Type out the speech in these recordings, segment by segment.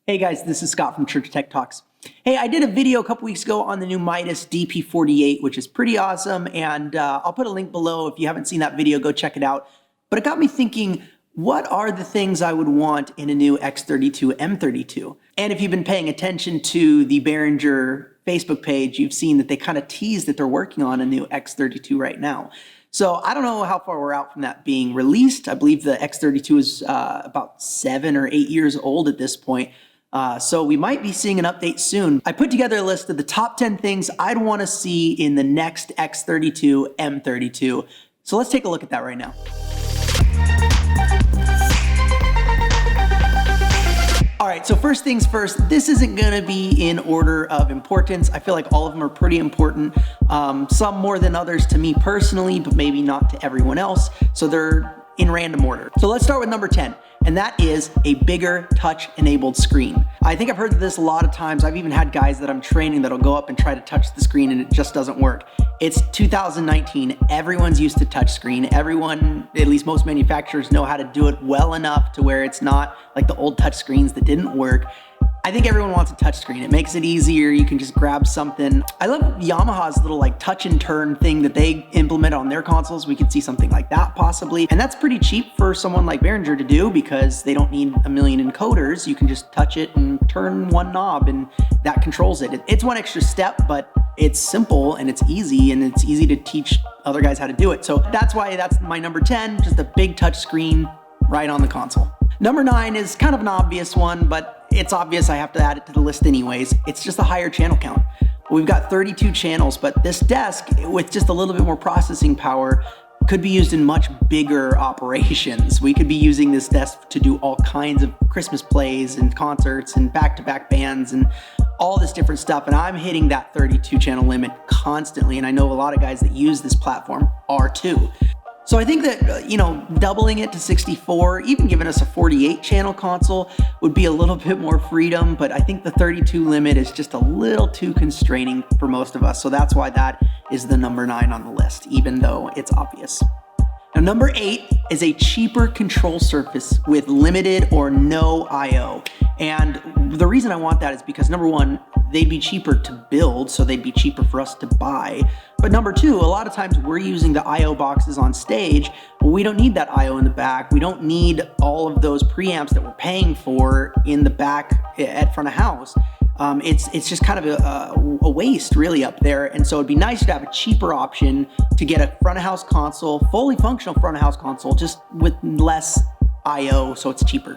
Hey guys, this is Scott from Church Tech Talks. Hey, I did a video a couple weeks ago on the new Midas DP48, which is pretty awesome, and I'll put a link below. If you haven't seen that video, go check it out. But it got me thinking, what are the things I would want in a new X32 M32? And if you've been paying attention to the Behringer Facebook page, you've seen that they kind of teased that they're working on a new X32 right now. So I don't know how far we're out from that being released. I believe the X32 is about 7 or 8 years old at this point. So we might be seeing an update soon. I put together a list of the top 10 things I'd want to see in the next X32 M32. So let's take a look at that right now. All right, so first things first, this isn't gonna be in order of importance. I feel like all of them are pretty important, some more than others to me personally, but maybe not to everyone else. So they're in random order. So let's start with number 10, and that is a bigger touch-enabled screen. I think I've heard this a lot of times. I've even had guys that I'm training that'll go up and try to touch the screen and it just doesn't work. It's 2019, everyone's used to touch screen. Everyone, at least most manufacturers, know how to do it well enough to where it's not like the old touch screens that didn't work. I think everyone wants a touch screen. It makes it easier. You can just grab something. I love Yamaha's little like touch and turn thing that they implement on their consoles. We could see something like that possibly. And that's pretty cheap for someone like Behringer to do because they don't need a million encoders. You can just touch it and turn one knob and that controls it. It's one extra step, but it's simple and it's easy to teach other guys how to do it. So that's why that's my number 10, just a big touch screen right on the console. Number 9 is kind of an obvious one, but it's obvious I have to add it to the list anyways. It's just a higher channel count. We've got 32 channels, but this desk with just a little bit more processing power could be used in much bigger operations. We could be using this desk to do all kinds of Christmas plays and concerts and back-to-back bands and all this different stuff. And I'm hitting that 32 channel limit constantly. And I know a lot of guys that use this platform are too. So I think that, doubling it to 64, even giving us a 48 channel console would be a little bit more freedom, but I think the 32 limit is just a little too constraining for most of us. So that's why that is the number 9 on the list, even though it's obvious. Now, number 8 is a cheaper control surface with limited or no I/O. And the reason I want that is because number 1, they'd be cheaper to build, so they'd be cheaper for us to buy. But number 2, a lot of times we're using the I/O boxes on stage. Well, we don't need that I/O in the back. We don't need all of those preamps that we're paying for in the back at front of house. It's just kind of a waste really up there. And so it'd be nice to have a cheaper option to get a front of house console, fully functional front of house console, just with less I/O, so it's cheaper.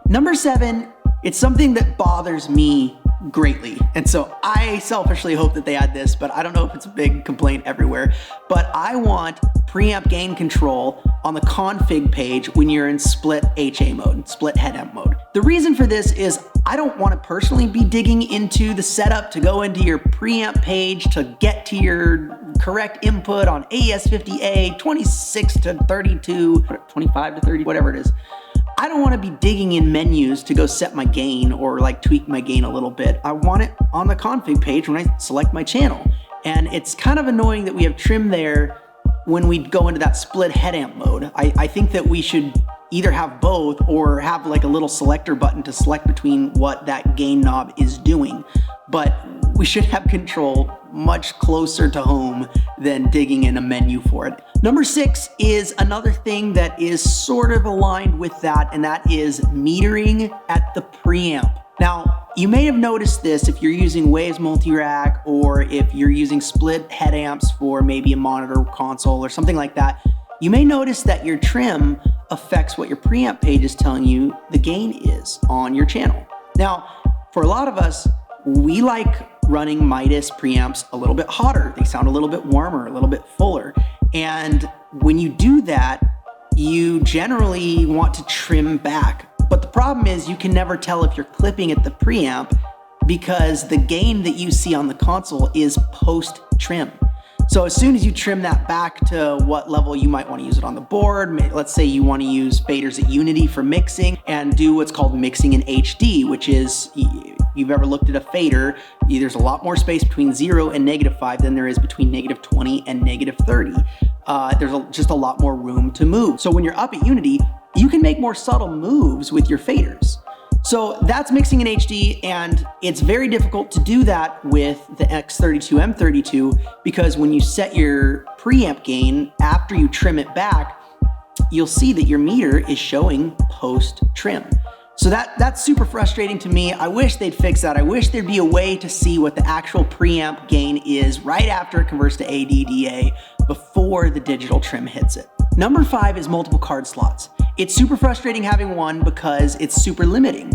Number 7, it's something that bothers me greatly. And so I selfishly hope that they add this, but I don't know if it's a big complaint everywhere. But I want preamp gain control on the config page when you're in split HA mode, split head amp mode. The reason for this is I don't want to personally be digging into the setup to go into your preamp page to get to your correct input on AES50A, 26 to 32, 25 to 30, whatever it is. I don't want to be digging in menus to go set my gain or like tweak my gain a little bit. I want it on the config page when I select my channel. And it's kind of annoying that we have trim there when we go into that split head amp mode. I think that we should either have both or have like a little selector button to select between what that gain knob is doing. But we should have control much closer to home than digging in a menu for it. Number 6 is another thing that is sort of aligned with that, and that is metering at the preamp. Now, you may have noticed this if you're using Waves multi-rack or if you're using split head amps for maybe a monitor console or something like that. You may notice that your trim affects what your preamp page is telling you the gain is on your channel. Now, for a lot of us, we like running Midas preamps a little bit hotter. They sound a little bit warmer, a little bit fuller. And when you do that, you generally want to trim back. But the problem is you can never tell if you're clipping at the preamp because the gain that you see on the console is post-trim. So as soon as you trim that back to what level you might want to use it on the board, let's say you want to use faders at Unity for mixing and do what's called mixing in HD, which is, if you've ever looked at a fader, there's a lot more space between 0 and -5 than there is between -20 and -30. There's just a lot more room to move. So when you're up at Unity, you can make more subtle moves with your faders. So that's mixing in HD, and it's very difficult to do that with the X32 M32 because when you set your preamp gain after you trim it back, you'll see that your meter is showing post trim. So that's super frustrating to me. I wish they'd fix that. I wish there'd be a way to see what the actual preamp gain is right after it converts to ADDA before the digital trim hits it. Number 5 is multiple card slots. It's super frustrating having one because it's super limiting.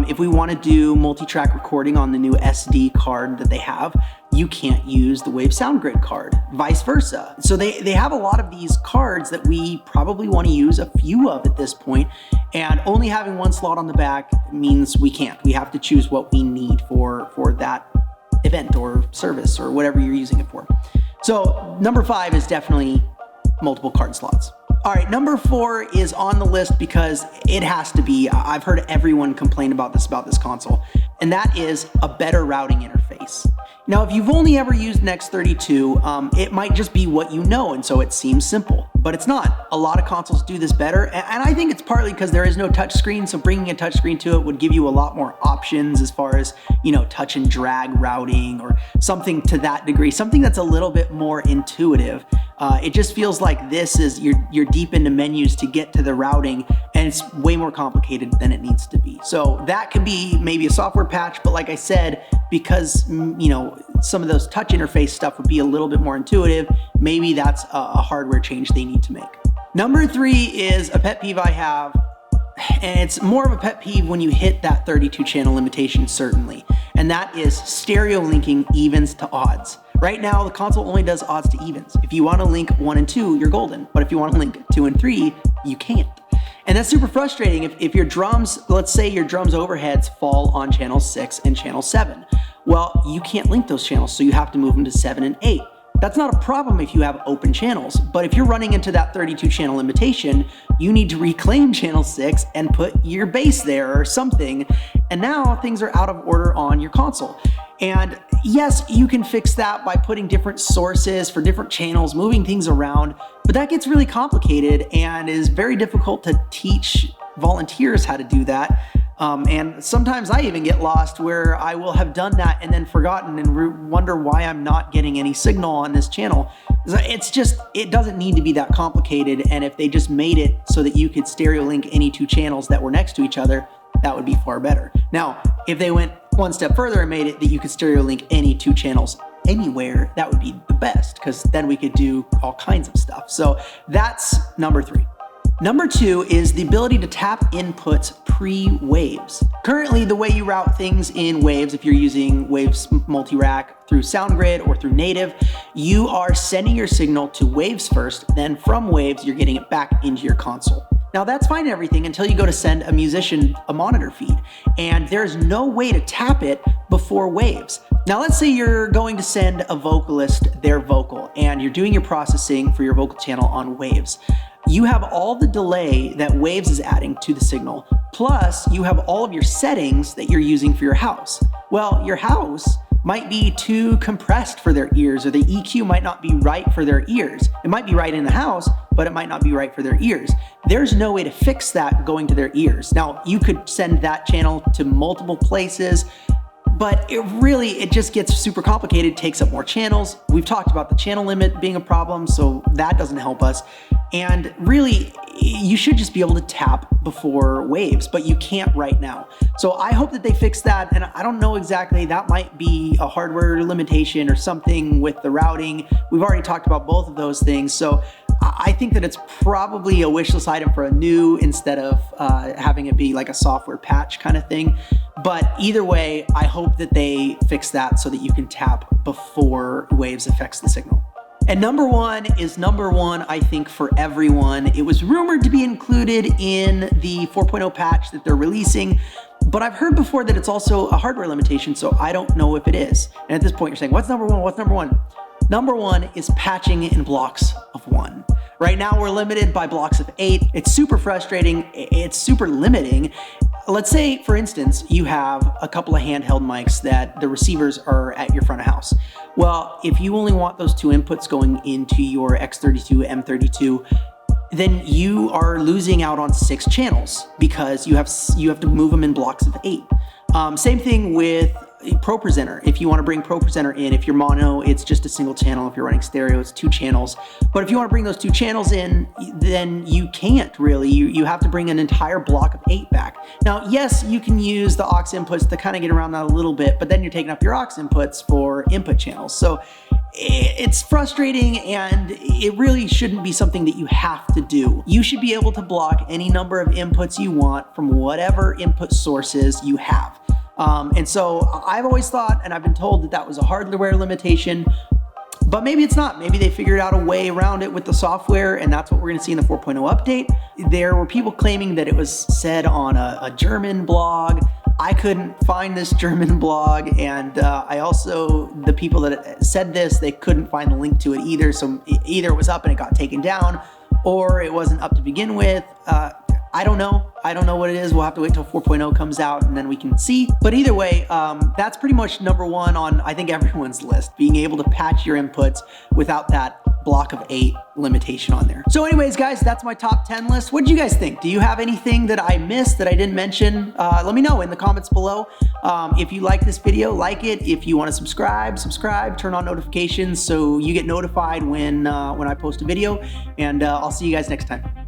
If we want to do multi-track recording on the new SD card that they have, you can't use the Wave SoundGrid card, vice versa. So they have a lot of these cards that we probably want to use a few of at this point, and only having one slot on the back means we can't. We have to choose what we need for that event or service or whatever you're using it for. So number 5 is definitely multiple card slots. All right, number 4 is on the list because it has to be. I've heard everyone complain about this console, and that is a better routing interface. Now, if you've only ever used an X32, it might just be what you know, and so it seems simple, but it's not. A lot of consoles do this better, and I think it's partly because there is no touchscreen, so bringing a touchscreen to it would give you a lot more options as far as, touch and drag routing or something to that degree, something that's a little bit more intuitive. It just feels like this is, you're deep into menus to get to the routing, and it's way more complicated than it needs to be. So that could be maybe a software patch, but like I said, because, some of those touch interface stuff would be a little bit more intuitive, maybe that's a hardware change they need to make. Number 3 is a pet peeve I have, and it's more of a pet peeve when you hit that 32 channel limitation, certainly, and that is stereo linking evens to odds. Right now, the console only does odds to evens. If you want to link 1 and 2, you're golden, but if you want to link 2 and 3, you can't. And that's super frustrating if your drums, let's say your drums overheads fall on channel 6 and channel 7. Well, you can't link those channels, so you have to move them to 7 and 8. That's not a problem if you have open channels, but if you're running into that 32 channel limitation, you need to reclaim channel 6 and put your bass there or something, and now things are out of order on your console. And yes, you can fix that by putting different sources for different channels, moving things around, but that gets really complicated and is very difficult to teach volunteers how to do that. And sometimes I even get lost where I will have done that and then forgotten and wonder why I'm not getting any signal on this channel. It doesn't need to be that complicated, and if they just made it so that you could stereo link any 2 channels that were next to each other, that would be far better. Now, if they went one step further and made it that you could stereo link any 2 channels anywhere, that would be the best, because then we could do all kinds of stuff. So that's number 3. Number 2 is the ability to tap inputs pre-Waves. Currently, the way you route things in Waves, if you're using Waves multi-rack through SoundGrid or through Native, you are sending your signal to Waves first, then from Waves, you're getting it back into your console. Now that's fine and everything until you go to send a musician a monitor feed, and there's no way to tap it before Waves. Now let's say you're going to send a vocalist their vocal, and you're doing your processing for your vocal channel on Waves. You have all the delay that Waves is adding to the signal, plus you have all of your settings that you're using for your house. Well, your house might be too compressed for their ears, or the EQ might not be right for their ears. It might be right in the house, but it might not be right for their ears. There's no way to fix that going to their ears. Now, you could send that channel to multiple places, but it just gets super complicated, takes up more channels. We've talked about the channel limit being a problem, so that doesn't help us. And really, you should just be able to tap before Waves, but you can't right now. So I hope that they fix that, and I don't know exactly, that might be a hardware limitation or something with the routing. We've already talked about both of those things, so I think that it's probably a wish list item for a new instead of having it be like a software patch kind of thing. But either way, I hope that they fix that so that you can tap before Waves affects the signal. And number 1 is number 1, I think, for everyone. It was rumored to be included in the 4.0 patch that they're releasing, but I've heard before that it's also a hardware limitation, so I don't know if it is. And at this point, you're saying, what's number 1? What's number 1? Number 1 is patching in blocks of 1. Right now, we're limited by blocks of 8. It's super frustrating. It's super limiting. Let's say, for instance, you have a couple of handheld mics that the receivers are at your front of house. Well, if you only want those 2 inputs going into your X32 M32, then you are losing out on 6 channels because you have to move them in blocks of 8. Same thing with Pro Presenter. If you want to bring Pro Presenter in, if you're mono, it's just a single channel. If you're running stereo, it's 2 channels. But if you want to bring those 2 channels in, then you can't really. You have to bring an entire block of 8 back. Now, yes, you can use the aux inputs to kind of get around that a little bit, but then you're taking up your aux inputs for input channels. So it's frustrating, and it really shouldn't be something that you have to do. You should be able to block any number of inputs you want from whatever input sources you have. And so I've always thought, and I've been told, that that was a hardware limitation, but maybe it's not. Maybe they figured out a way around it with the software, and that's what we're gonna see in the 4.0 update. There were people claiming that it was said on a German blog. I couldn't find this German blog, and I also, the people that said this, they couldn't find the link to it either, so either it was up and it got taken down, or it wasn't up to begin with. I don't know. I don't know what it is. We'll have to wait till 4.0 comes out and then we can see. But either way, that's pretty much number 1 on, I think, everyone's list, being able to patch your inputs without that block of 8 limitation on there. So anyways, guys, that's my top 10 list. What did you guys think? Do you have anything that I missed that I didn't mention? Let me know in the comments below. If you like this video, like it. If you want to subscribe, turn on notifications so you get notified when I post a video. And I'll see you guys next time.